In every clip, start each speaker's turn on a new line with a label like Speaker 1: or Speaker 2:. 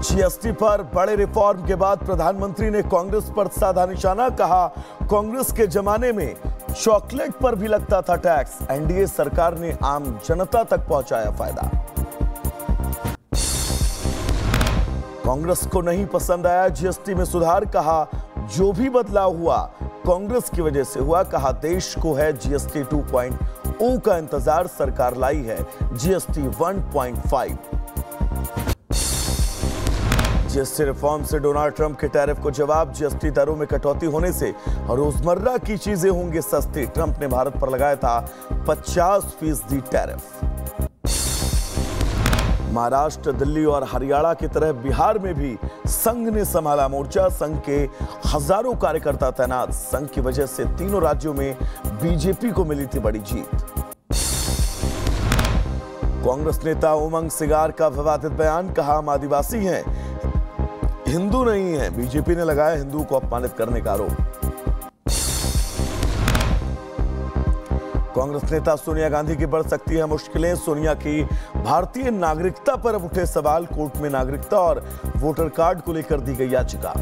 Speaker 1: GST पर बड़े reform के बाद प्रधानमंत्री ने कांग्रेस पर साधा निशाना। कहा, कांग्रेस के जमाने में चॉकलेट पर भी लगता था टैक्स, एनडीए सरकार ने आम जनता तक पहुंचाया फायदा। कांग्रेस को नहीं पसंद आया जीएसटी में सुधार। कहा, जो भी बदलाव हुआ कांग्रेस की वजह से हुआ। कहा, देश को है जीएसटी 2.0 का इंतजार, सरकार लाई है जीएसटी 1.5। जीएसटी रिफॉर्म से डोनाल्ड ट्रंप के टैरिफ को जवाब। जीएसटी दरों में कटौती होने से रोजमर्रा की चीजें होंगी सस्ती। ट्रंप ने भारत पर लगाया था 50% टैरिफ। महाराष्ट्र, दिल्ली और हरियाणा की तरह बिहार में भी संघ ने संभाला मोर्चा। संघ के हजारों कार्यकर्ता तैनात। संघ की वजह से तीनों राज्यों में बीजेपी को मिली थी बड़ी जीत। कांग्रेस नेता उमंग सिगार का विवादित बयान। कहा, हम आदिवासी हैं, हिंदू नहीं है। बीजेपी ने लगाया हिंदू को अपमानित करने का आरोप। कांग्रेस नेता सोनिया गांधी की बढ़ सकती है मुश्किलें। सोनिया की भारतीय नागरिकता पर उठे सवाल। कोर्ट में नागरिकता और वोटर कार्ड को लेकर दी गई याचिका।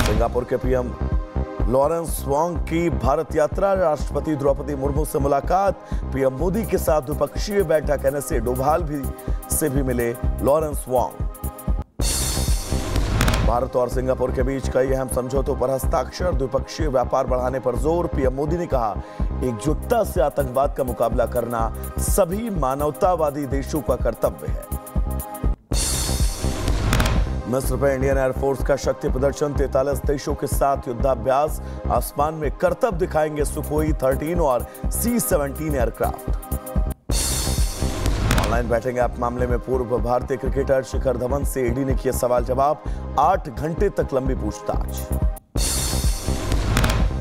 Speaker 1: सिंगापुर के पीएम लॉरेंस वॉन्ग की भारत यात्रा। राष्ट्रपति द्रौपदी मुर्मू से मुलाकात। पीएम मोदी के साथ द्विपक्षीय बैठक। एनएसए डोभाल से भी मिले लॉरेंस वॉन्ग। भारत और सिंगापुर के बीच कई अहम समझौतों पर हस्ताक्षर। द्विपक्षीय व्यापार बढ़ाने पर जोर। पीएम मोदी ने कहा, एकजुटता से आतंकवाद का मुकाबला करना सभी मानवतावादी देशों का कर्तव्य है। मिस्र पर इंडियन एयरफोर्स का शक्ति प्रदर्शन। 43 देशों के साथ युद्धाभ्यास। आसमान में करतब दिखाएंगे सुखोई 13 और C-17 aircraft. Online batting app मामले में पूर्व भारतीय क्रिकेटर शिखर धवन से ईडी ने किए सवाल जवाब। 8 घंटे तक लंबी पूछताछ।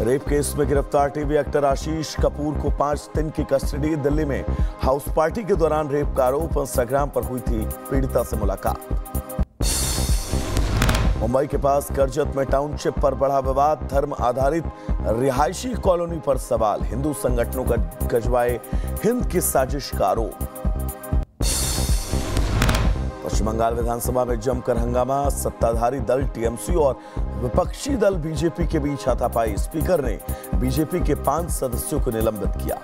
Speaker 1: रेप केस में गिरफ्तार टीवी एक्टर आशीष कपूर को 5 दिन की कस्टडी। दिल्ली में हाउस पार्टी के दौरान रेप का आरोप। इंस्टाग्राम पर हुई थी पीड़िता से मुलाकात। मुंबई के पास करजत में टाउनशिप पर बढ़ा विवाद। धर्म आधारित रिहायशी कॉलोनी पर सवाल। हिंदू संगठनों का गजवाए हिंद की साजिश का आरोप। पश्चिम बंगाल विधानसभा में जमकर हंगामा। सत्ताधारी दल टीएमसी और विपक्षी दल बीजेपी के बीच हाथापाई। स्पीकर ने बीजेपी के 5 सदस्यों को निलंबित किया।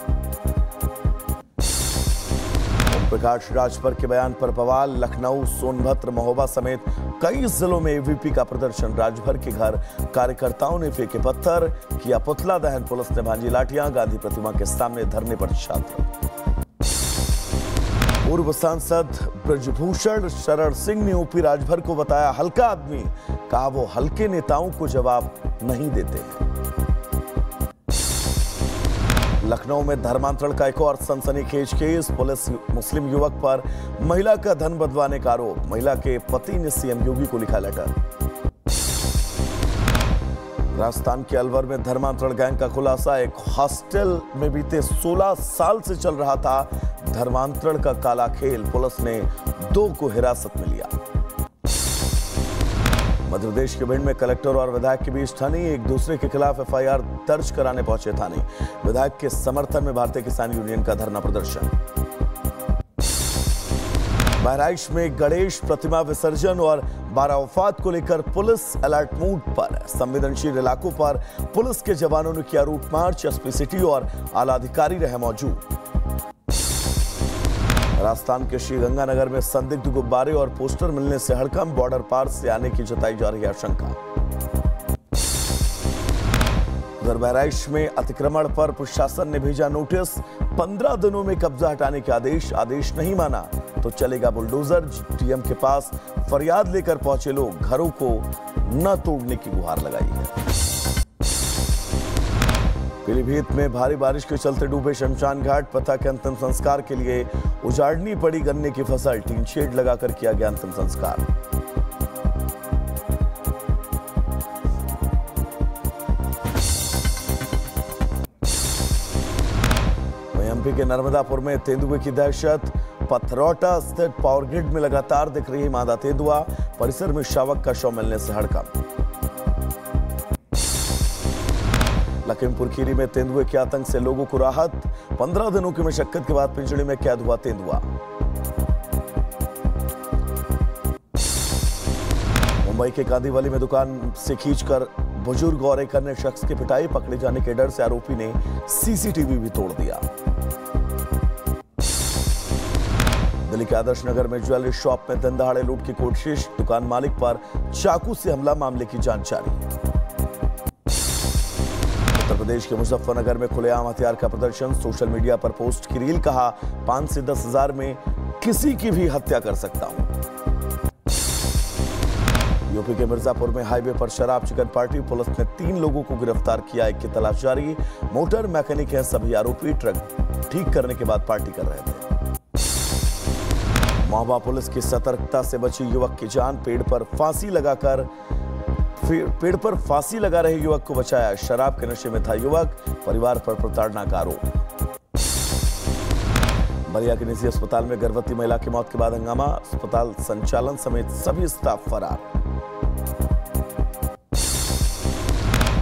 Speaker 1: ओम प्रकाश राजभर के बयान पर बवाल। लखनऊ, सोनभद्र, महोबा समेत कई जिलों में एवीपी का प्रदर्शन। राजभर के घर कार्यकर्ताओं ने फेंके पत्थर, किया पुतला दहन। पुलिस ने भांजी लाठियां। गांधी प्रतिमा के सामने धरने पर छात्र। पूर्व सांसद ब्रजभूषण शरण सिंह ने यूपी राजभर को बताया हल्का आदमी। कहा, वो हल्के नेताओं को जवाब नहीं देते हैं। लखनऊ में धर्मांतरण का एक और सनसनीखेज केस। पुलिस मुस्लिम युवक पर महिला का धन बदलवाने का आरोप। महिला के पति ने सीएम योगी को लिखा लेटर। राजस्थान के अलवर में धर्मांतरण गैंग का खुलासा। एक हॉस्टल में बीते 16 साल से चल रहा था धर्मांतरण का काला खेल। पुलिस ने 2 को हिरासत में लिया। मध्य प्रदेश के भिंड में कलेक्टर और विधायक के बीच ठनी। एक दूसरे के खिलाफ एफआईआर दर्ज कराने पहुंचे थाने। विधायक के समर्थन में भारतीय किसान यूनियन का धरना प्रदर्शन। बहराइच में गणेश प्रतिमा विसर्जन और 12 वफात को लेकर पुलिस अलर्ट मोड पर। संवेदनशील इलाकों पर पुलिस के जवानों ने किया रूट मार्च। एसपी सिटी और आला अधिकारी रहे मौजूद। राजस्थान के श्रीगंगानगर में संदिग्ध गुब्बारे और पोस्टर मिलने से हड़कंप। बॉर्डर पार से आने की जताई जा रही है आशंका। उधर बहराइच में अतिक्रमण पर प्रशासन ने भेजा नोटिस। 15 दिनों में कब्जा हटाने के आदेश। आदेश नहीं माना तो चलेगा बुलडोजर। डीएम के पास फरियाद लेकर पहुंचे लोग। घरों को न तोड़ने की गुहार लगाई है। पीलीभीत में भारी बारिश के चलते डूबे शमशान घाट। पिता के अंतिम संस्कार के लिए उजाड़नी पड़ी गन्ने की फसल। टीन शेड लगाकर किया गया अंतिम संस्कार। एमपी के नर्मदापुर में तेंदुए की दहशत। पथरौटा स्थित पावर ग्रिड में लगातार दिख रही मादा तेंदुआ। परिसर में शावक का शव मिलने से हड़कंप। लखीमपुर खीरी में तेंदुए के आतंक से लोगों को राहत। 15 दिनों की मशक्कत के बाद पिंजड़े में कैद हुआ तेंदुआ। मुंबई के कांदीवली में दुकान से खींचकर बुजुर्ग और एक अन्य शख्स की पिटाई, पकड़े जाने के डर से आरोपी ने सीसीटीवी भी तोड़ दिया। दिल्ली के आदर्श नगर में ज्वेलरी शॉप में दिन दहाड़े लूट की कोशिश, दुकान मालिक पर चाकू से हमला, मामले की जांच जारी। उत्तर प्रदेश के मुजफ्फरनगर में खुलेआम हथियार का प्रदर्शन, सोशल मीडिया पर पोस्ट की रील, कहा 5 से 10 हजार में किसी की भी हत्या कर सकता हूं। यूपी के मिर्जापुर में हाईवे पर शराब चिकन पार्टी, पुलिस ने 3 लोगों को गिरफ्तार किया, एक की तलाश जारी। मोटर मैकेनिक हैं सभी आरोपी, ट्रक ठीक करने के बाद पार्टी कर रहे थे। महोबा पुलिस की सतर्कता से बची युवक की जान, पेड़ पर फांसी लगा रहे युवक को बचाया, शराब के नशे में था युवक, परिवार पर प्रताड़ना का आरोप। बलिया के निजी अस्पताल में गर्भवती महिला की मौत के बाद हंगामा, अस्पताल संचालन समेत सभी स्टाफ फरार।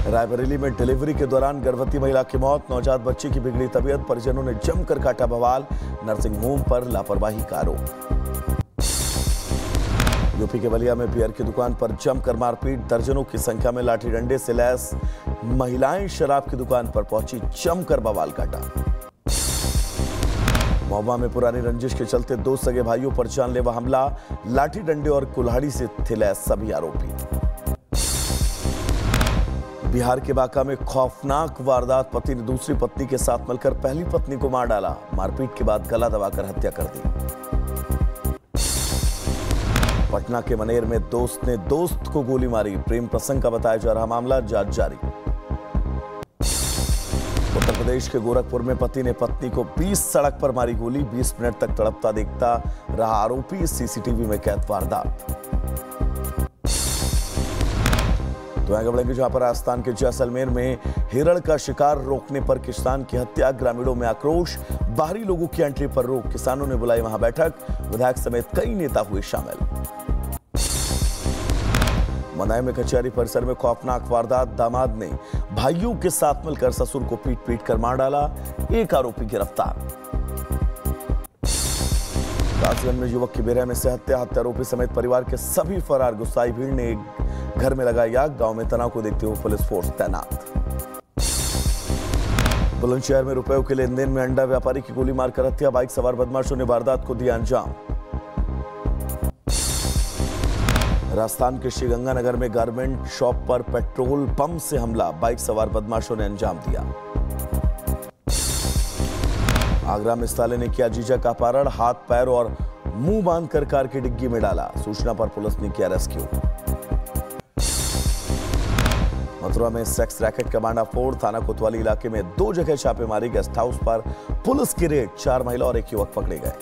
Speaker 1: रायबरेली में डिलीवरी के दौरान गर्भवती महिला की मौत, नवजात बच्चे की बिगड़ी तबीयत, परिजनों ने जमकर काटा बवाल, नर्सिंग होम पर लापरवाही का आरोप। यूपी के बलिया में बियर की दुकान पर जमकर मारपीट, दर्जनों की संख्या में लाठी डंडे से लैस महिलाएं शराब की दुकान पर पहुंची, जमकर बवाल काटा। महोबा में पुरानी रंजिश के चलते 2 सगे भाइयों पर जानलेवा हमला, लाठी डंडे और कुल्हाड़ी से थे लैस सभी आरोपी। बिहार के बांका में खौफनाक वारदात, पति ने दूसरी पत्नी के साथ मिलकर पहली पत्नी को मार डाला, मारपीट के बाद गला दबाकर हत्या कर दी। पटना के मनेर में दोस्त ने दोस्त को गोली मारी, प्रेम प्रसंग का बताया जा रहा मामला, जांच जारी। उत्तर प्रदेश के गोरखपुर में पति ने पत्नी को 20 सड़क पर मारी गोली, 20 मिनट तक तड़पता देखता रहा आरोपी, सीसीटीवी में कैद वारदात। तो आगे बढ़ेंगे जहां पर राजस्थान के जैसलमेर में हिरण का शिकार रोकने पर किसान की हत्या, ग्रामीणों में आक्रोश, बाहरी लोगों की एंट्री पर रोक, किसानों ने बुलाई वहां बैठक, विधायक समेत कई नेता हुए शामिल। मनाई में कचहरी परिसर में खौफनाक वारदात, दामाद ने भाइयों के साथ मिलकर ससुर को पीट पीट कर मार डाला, एक आरोपी गिरफ्तार। कासगंज में युवक की बेरहमी से हत्या, हत्यारोपी समेत परिवार के सभी फरार, गुस्साई भीड़ ने घर में लगाई आग, गांव में तनाव को देखते हुए पुलिस फोर्स तैनात। बुलंदशहर में रुपयों के लेन देन में अंडा व्यापारी की गोली मारकर हत्या, बाइक सवार बदमाशों ने वारदात को दिया अंजाम। राजस्थान के श्रीगंगानगर में गारमेंट शॉप पर पेट्रोल पंप से हमला, बाइक सवार बदमाशों ने अंजाम दिया। आगरा में साले ने किया जीजा का अपहरण, हाथ पैर और मुंह बांधकर कार की डिग्गी में डाला, सूचना पर पुलिस ने किया रेस्क्यू। मथुरा में सेक्स रैकेट का भांडाफोड़, थाना कोतवाली इलाके में 2 जगह छापेमारी, गेस्ट हाउस पर पुलिस की रेड, 4 महिला और 1 युवक पकड़े गए।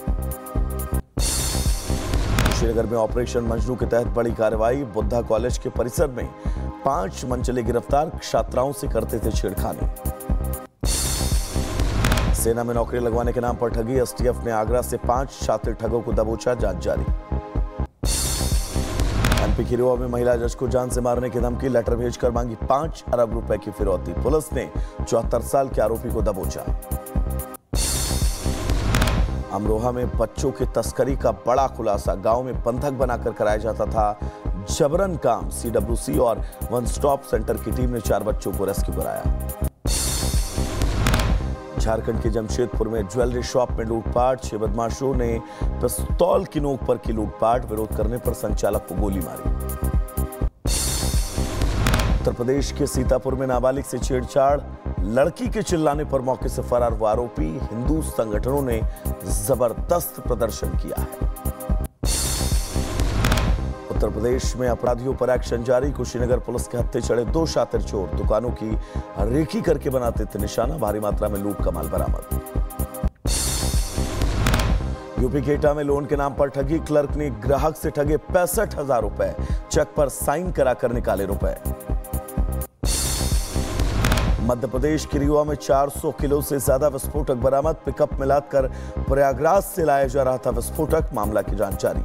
Speaker 1: श्रीनगर में ऑपरेशन मजनू के तहत बड़ी कार्रवाई, बुद्धा कॉलेज के परिसर में 5 मनचले गिरफ्तार, छात्राओं से करते थे छेड़खानी। सेना में नौकरी लगवाने के नाम पर ठगी, एसटीएफ ने आगरा से 5 छात्र ठगों को दबोचा, जांच जारी। एमपी की रेवा में महिला जज को जान से मारने की धमकी, लेटर भेजकर मांगी 5 अरब रुपए की फिरौती, पुलिस ने 74 साल के आरोपी को दबोचा। अमरोहा में बच्चों की तस्करी का बड़ा खुलासा, गांव में बंधक बनाकर कराया जाता था जबरन काम, सीडब्ल्यूसी और वन स्टॉप सेंटर की टीम ने 4 बच्चों को रेस्क्यू कराया। झारखंड के जमशेदपुर में ज्वेलरी शॉप में लूटपाट, 6 बदमाशों ने पिस्तौल की नोक पर की लूटपाट, विरोध करने पर संचालक को गोली मारी। उत्तर प्रदेश के सीतापुर में नाबालिग से छेड़छाड़, लड़की के चिल्लाने पर मौके से फरार हुआ आरोपी, हिंदू संगठनों ने जबरदस्त प्रदर्शन किया है। उत्तर प्रदेश में अपराधियों पर एक्शन जारी, कुशीनगर पुलिस के हत्थे चढ़े 2 शातिर चोर, दुकानों की रेकी करके बनाते थे निशाना, भारी मात्रा में लूट का माल बरामद। यूपी के एटा में लोन के नाम पर ठगी, क्लर्क ने ग्राहक से ठगे 65,000 रुपए, चेक पर साइन कराकर निकाले रुपए। मध्य प्रदेश के रीवा में 400 किलो से ज्यादा विस्फोटक बरामद, पिकअप में लादकर प्रयागराज से लाया जा रहा था विस्फोटक, मामला की जांच जारी।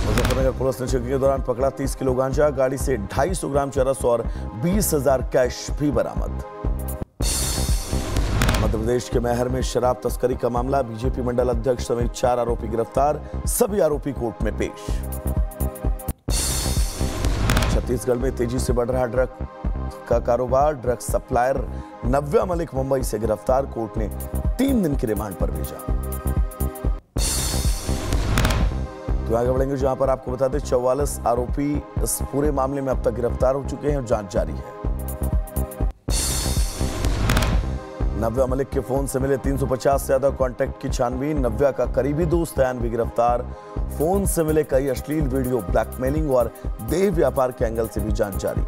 Speaker 1: मुजफ्फरनगर पुलिस ने चेकिंग के दौरान पकड़ा 30 किलो गांजा, गाड़ी से 250 ग्राम चरस और 20,000 कैश भी बरामद। मध्य प्रदेश के मैहर में शराब तस्करी का मामला, बीजेपी मंडल अध्यक्ष समेत 4 आरोपी गिरफ्तार, सभी आरोपी कोर्ट में पेश। छत्तीसगढ़ में तेजी से बढ़ रहा ड्रग का कारोबार। ड्रग सप्लायर नव्या मलिक मुंबई से गिरफ्तार, कोर्ट ने 3 दिन की रिमांड पर भेजा। तो आगे बढ़ेंगे, जहां पर आपको बता दें 44 आरोपी इस पूरे मामले में अब तक गिरफ्तार हो चुके हैं, जांच जारी है। नव्या मलिक के फोन से मिले 350 से ज्यादा कॉन्टैक्ट की छानबीन। नव्या का करीबी दोस्त अयान भी गिरफ्तार। फोन से मिले कई अश्लील वीडियो, ब्लैकमेलिंग और देह व्यापार के एंगल से भी जांच जारी।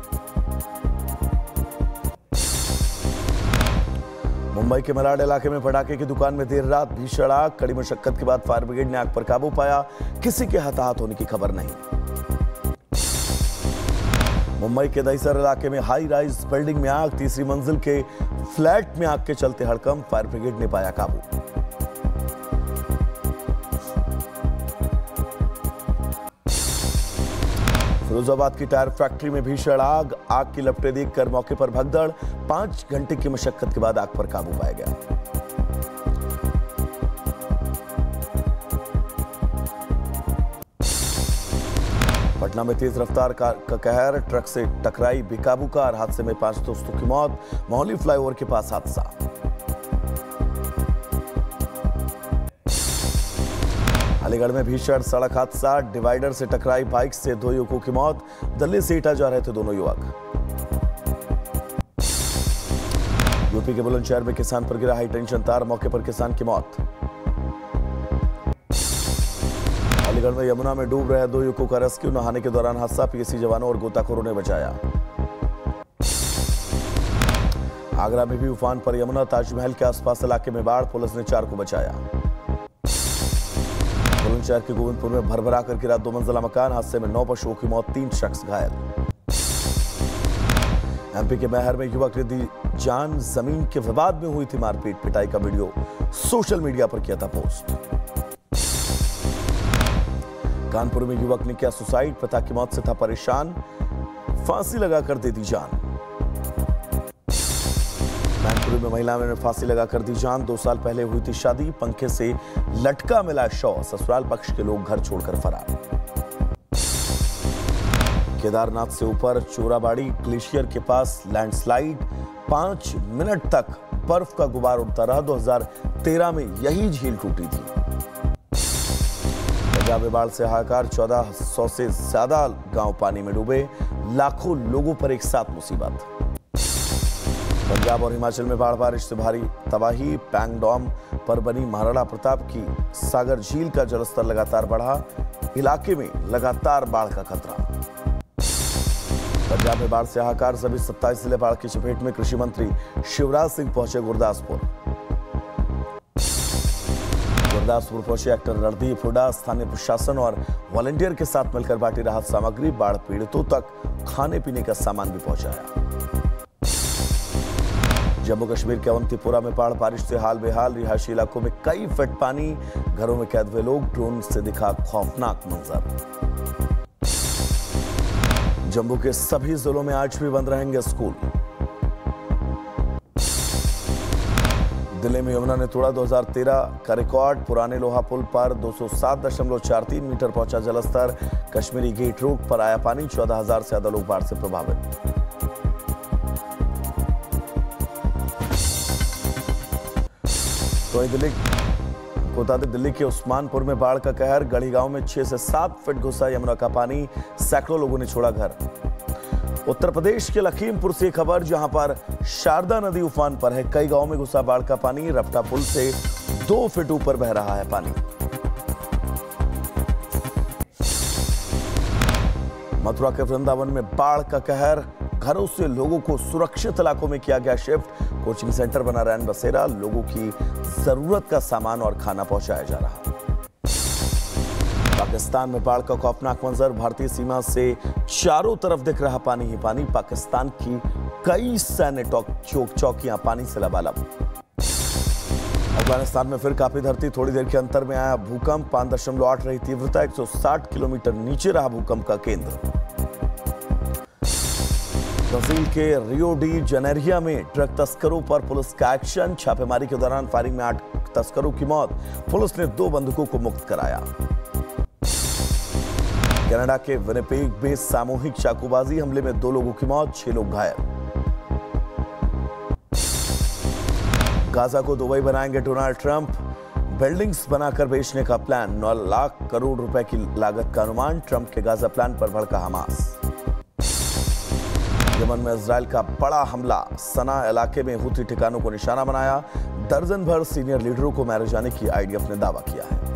Speaker 1: मुंबई के मलाड इलाके में पटाखे की दुकान में देर रात भीषण आग। कड़ी मशक्कत के बाद फायर ब्रिगेड ने आग पर काबू पाया। किसी के हताहत होने की खबर नहीं। मुंबई के दहिसर इलाके में हाई राइज बिल्डिंग में आग। तीसरी मंजिल के फ्लैट में आग के चलते हड़कंप, फायर ब्रिगेड ने पाया काबू। फिरोजाबाद की टायर फैक्ट्री में भीषण आग। आग की लपटें देखकर मौके पर भगदड़। 5 घंटे की मशक्कत के बाद आग पर काबू पाया गया। पटना में तेज रफ्तार कार का कहर, ट्रक से टकराई बेकाबू कार। हादसे में 5 दोस्तों की मौत। मोहाली फ्लाईओवर के पास हादसा। अलीगढ़ में भीषण सड़क हादसा। डिवाइडर से टकराई बाइक से 2 युवकों की मौत। दिल्ली से एटा जा रहे थे दोनों युवक। यूपी के बुलंदशहर में किसान पर गिरा हाई टेंशन तार, मौके पर किसान की मौत। अलीगढ़ में यमुना में डूब रहे 2 युवकों का रेस्क्यू। नहाने के दौरान हादसा, पीएसी जवानों और गोताखोरों ने बचाया। आगरा में भी उफान पर यमुना। ताजमहल के आसपास इलाके में बाढ़, पुलिस ने 4 को बचाया। बुलंदशहर के गोविंदपुर में भरभरा कर गिरा 2 मंजिला मकान। हादसे में 9 पशुओं की मौत, 3 शख्स घायल। एमपी के मैहर में युवक ने दी जान। जमीन के विवाद में हुई थी मारपीट, पिटाई का वीडियो सोशल मीडिया पर किया था पोस्ट। कानपुर में युवक ने किया सुसाइड, पिता की मौत से था परेशान, फांसी लगाकर दे दी जान। कानपुर में महिला ने फांसी लगाकर दी जान। 2 साल पहले हुई थी शादी, पंखे से लटका मिला शव। ससुराल पक्ष के लोग घर छोड़कर फरार। केदारनाथ से ऊपर चोराबाड़ी ग्लेशियर के पास लैंडस्लाइड। 5 मिनट तक बर्फ का गुबार उड़ता रहा। 2013 में यही झील टूटी थी। पंजाब में बाढ़ से हाहाकार, 1400 से ज्यादा गांव पानी में डूबे। लाखों लोगों पर एक साथ मुसीबत। पंजाब और हिमाचल में बाढ़, बारिश से भारी तबाही। पैंगडोम पर बनी महाराणा प्रताप की सागर झील का जलस्तर लगातार बढ़ा। इलाके में लगातार बाढ़ का खतरा। पंजाब में बाढ़ से हाहाकार, सभी 27 जिले बाढ़ की चपेट में। कृषि मंत्री शिवराज सिंह पहुंचे गुरदासपुर। गुरदासपुर पहुंचे एक्टर रणदीप हुड्डा। स्थानीय प्रशासन और वॉलंटियर के साथ मिलकर बांटी राहत सामग्री। बाढ़ पीड़ितों तक खाने पीने का सामान भी पहुंचाया। जम्मू कश्मीर के अवंतीपुरा में बाढ़, बारिश से हाल बेहाल। रिहायशी इलाकों में कई फीट पानी, घरों में कैद हुए लोग। ड्रोन से दिखा खौफनाक मंजर। जम्मू के सभी जिलों में आज भी बंद रहेंगे स्कूल। दिल्ली में यमुना ने तोड़ा 2013 का रिकॉर्ड। पुराने लोहा पुल पर 207.43 मीटर पहुंचा जलस्तर। कश्मीरी गेट रोड पर आया पानी। 14,000 से ज्यादा लोग बाढ़ से प्रभावित। तो दिल्ली के उस्मानपुर में बाढ़ का कहर। गढ़ी गांव में 6 से 7 फीट घुसा यमुना का पानी। सैकड़ों लोगों ने छोड़ा घर। उत्तर प्रदेश के लखीमपुर से खबर, जहां पर शारदा नदी उफान पर है। कई गांवों में घुसा बाढ़ का पानी। रपटा पुल से 2 फीट ऊपर बह रहा है पानी। मथुरा के वृंदावन में बाढ़ का कहर। घरों से लोगों को सुरक्षित इलाकों में किया गया शिफ्ट। कोचिंग सेंटर बना रैन बसेरा। लोगों की जरूरत का सामान और खाना पहुंचाया जा रहा। पाकिस्तान में बाढ़ का खौफनाक मंजर। भारतीय सीमा से चारों तरफ दिख रहा पानी ही पानी। पाकिस्तान की कई सैन्य चौकियां पानी से लबालब। अफगानिस्तान में फिर कांपी धरती। थोड़ी देर के अंतर में आया भूकंप। 5.8 रही तीव्रता। 160 किलोमीटर नीचे रहा भूकंप का केंद्र। ब्राजील के रियो डी जनेरिया में ड्रग तस्करों पर पुलिस का एक्शन। छापेमारी के दौरान फायरिंग में 8 तस्करों की मौत। पुलिस ने 2 बंधुकों को मुक्त कराया। कनाडा के विनिपेग में सामूहिक चाकूबाजी हमले में 2 लोगों की मौत, 6 लोग घायल। गाजा को दुबई बनाएंगे डोनाल्ड ट्रंप, बिल्डिंग्स बनाकर बेचने का प्लान, 9 लाख करोड़ रुपए की लागत का अनुमान। ट्रंप के गाजा प्लान पर भड़का हमास। यमन में इजराइल का बड़ा हमला, सना इलाके में हूती ठिकानों को निशाना बनाया, दर्जन भर सीनियर लीडरों को मारे जाने की आईडीएफ ने दावा किया है।